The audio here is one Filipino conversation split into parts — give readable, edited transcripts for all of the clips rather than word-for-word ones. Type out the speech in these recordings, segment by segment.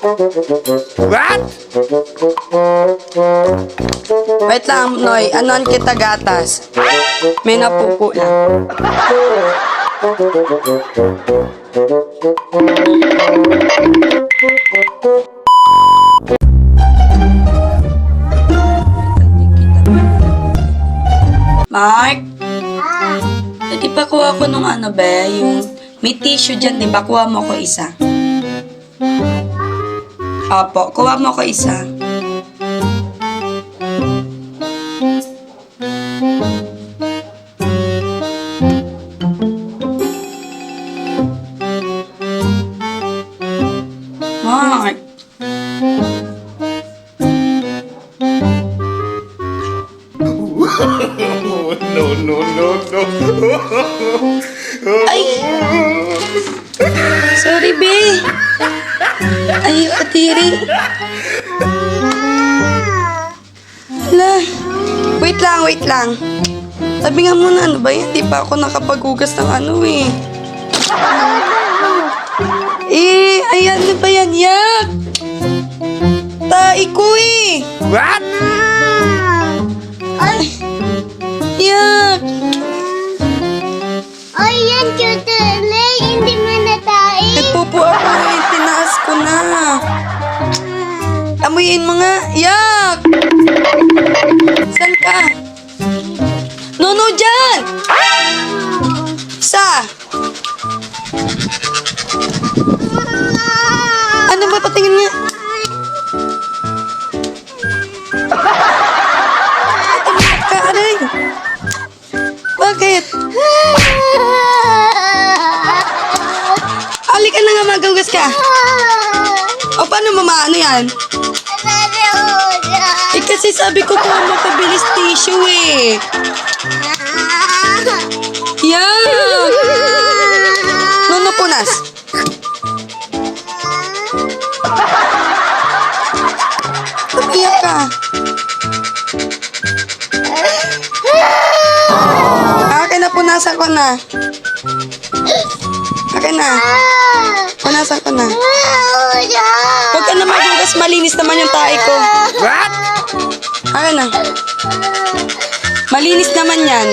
What? Wait lang, Noy. Anuan kita gatas. May napupo lang. Mark? Di ba kuha ko nung ano ba? Yung may tissue dyan, di ba? Kuha mo ko isa. Opo, kuha mo ko isa. Mark. No. Ay! Sorry, be. Ay, katiri. Hala. Wait lang. Sabi nga muna, ano ba yan? Di pa ako nakapaghugas ng ano eh. Ayan, ano ba yan? Yak! Tai ko eh! What? Ay! Yak! Ay, yan, Chutulay. Hindi mo natain. Nagpupo ako eh. Tinaas ko na. Amuyin mo nga. Yak! Saan ka? No, dyan! Isa! Ano ba? Patingin nga. Patingin ka, aray. Bakit? Halika na nga, magagas ka. O, paano mamaano yan? Eh, kasi sabi ko kung makabilis tissue eh. Yan! Nono punas. Iyak ka. Akin na, punasan ko na. Akin na. Punasan ko na. Huwag ka na magugas, malinis naman yung tae ko. What? Akin na. Malinis naman yan.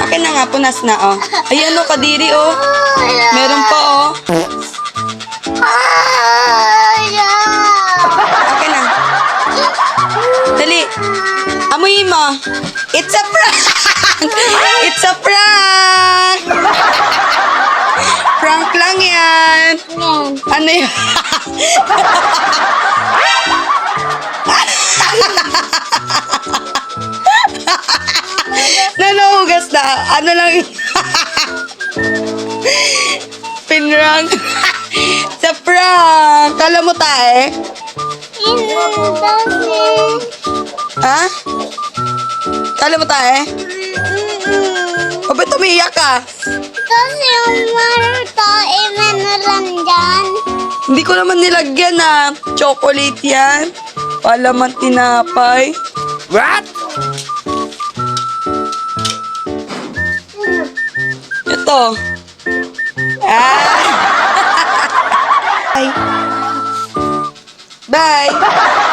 Akin na nga, punas na, oh. Ayan, oh, kadiri, oh. Meron pa, oh. Akin na. Dali. Amuyin mo. It's a prank! It's a prank! Prank lang yan. Ano yun? Nanuhugas na. Ano lang yun? Pinrank. Sa prank. Kala mo tae? Ha? Kala mo tae? O ba't umiiyak ka? Kasi yung tae na lang dyan. Hindi ko naman nilagyan na chocolate yan. Palaman tinapay. What? Ito. Ah! Bye. Bye.